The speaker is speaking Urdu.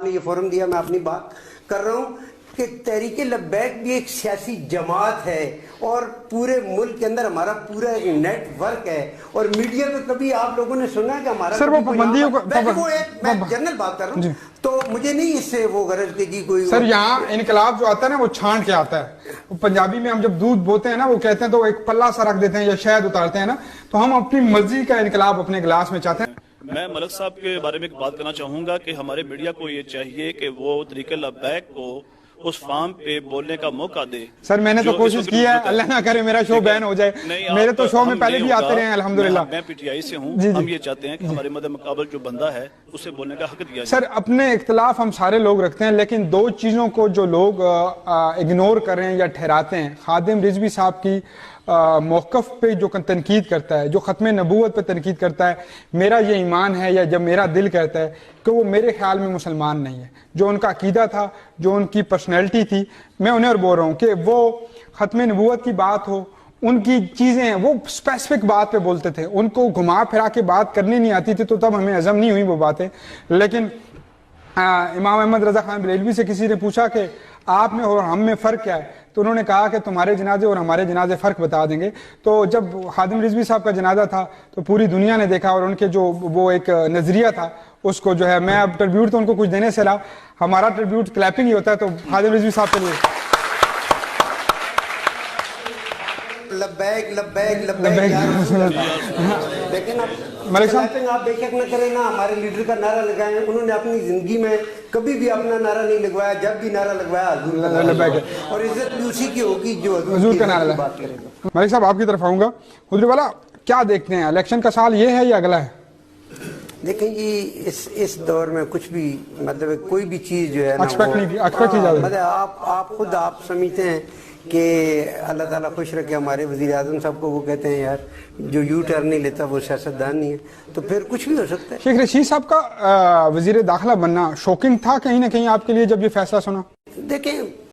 نے یہ فورم دیا, میں اپنی بات کر رہا ہوں کہ تحریک لبیک بھی ایک سیاسی جماعت ہے اور پورے ملک کے اندر ہمارا پورا نیٹ ورک ہے, اور میڈیا پہ کبھی آپ لوگوں نے سنا ہے کہ ہمارا سر وہ پابندیوں کو, میں جنرل بات کر رہا ہوں, تو مجھے نہیں اس سے وہ غرض کہ جی کوئی سر یہاں انقلاب جو آتا ہے نا وہ چھانٹ کے آتا ہے. پنجابی میں ہم جب دودھ بوتے ہیں نا وہ کہتے ہیں تو ایک پلہ سا رکھ دیتے ہیں یا شہد اتارتے ہیں نا, تو ہم اپنی مرضی کا انقلاب اپنے گلاس میں چاہتے ہیں. میں ملک صاحب کے بارے میں ایک بات کرنا چاہوں گا کہ ہمارے میڈیا کو یہ چاہیے کہ وہ تحریک لبیک کو اس فارم پہ بولنے کا موقع دے. سر میں نے تو کوشش کی ہے, اللہ نہ کرے میرا شو بین ہو جائے, میرے تو شو میں پہلے بھی آتے رہے ہیں الحمدللہ. میں پی ٹی آئی سے ہوں, ہم یہ چاہتے ہیں کہ ہمارے مد مقابل جو بندہ ہے اسے بولنے کا حق دیا جائے. سر اپنے اختلاف ہم سارے لوگ رکھتے ہیں, لیکن دو چیزوں کو جو لوگ اگنور کر رہے ہیں یا ٹھہراتے ہیں, خادم رضوی صاحب کی موقف پہ جو تنقید کرتا ہے, جو ختم نبوت پہ تنقید کرتا ہے, میرا یہ ایمان ہے یا جب میرا دل کہتا ہے کہ وہ میرے خیال میں مسلمان نہیں ہے. جو ان کا عقیدہ تھا, جو ان کی پرسنالٹی تھی, میں انہیں اور بول رہا ہوں کہ وہ ختم نبوت کی بات ہو, ان کی چیزیں ہیں, وہ اسپیسیفک بات پہ بولتے تھے, ان کو گھما پھرا کے بات کرنی نہیں آتی تھی, تو تب ہمیں ہضم نہیں ہوئی وہ باتیں. لیکن امام احمد رضا خان بریلوی سے کسی نے پوچھا کہ آپ میں اور ہم میں فرق کیا ہے, تو انہوں نے کہا کہ تمہارے جنازے اور ہمارے جنازے فرق بتا دیں گے. تو جب خادم رضوی صاحب کا جنازہ تھا تو پوری دنیا نے دیکھا, اور ان کے جو وہ ایک نظریہ تھا اس کو جو ہے, میں اب ٹریبیوٹ تو ان کو کچھ دینے سے لا, ہمارا ٹریبیوٹ کلیپنگ ہی ہوتا ہے, تو خادم رضوی صاحب کے لیے لبیک لبیک لبیک یا رسول اللہ. لیکن ملک صاحب آپ بے شک نہ کریں نا, ہمارے لیڈر کا نعرہ لگائیں, انہوں نے اپنی زندگی میں کبھی بھی اپنا نعرہ نہیں لگوایا, جب بھی نعرہ لگوایا حضور کا نعرہ, اور عزت بھی اسی کی ہوگی جو حضور کا نعرہ بات کرے گا. ملک صاحب آپ کی طرف آؤں گا, حضور والا کیا دیکھتے ہیں, الیکشن کا سال یہ ہے یا اگلا ہے؟ دیکھیں جی اس دور میں کچھ بھی مطلب کوئی بھی چیز جو ہے مطلب آپ خود آپ سمجھتے ہیں کہ اللہ تعالیٰ خوش رکھے ہمارے وزیر اعظم صاحب کو, وہ کہتے ہیں یار جو یو ٹرن نہیں لیتا وہ سیاستدان نہیں ہے, تو پھر کچھ بھی ہو سکتا ہے. شیخ رشید صاحب کا وزیر داخلہ بننا شوکنگ تھا کہیں نہ کہیں آپ کے لیے جب یہ فیصلہ سنا؟ دیکھیں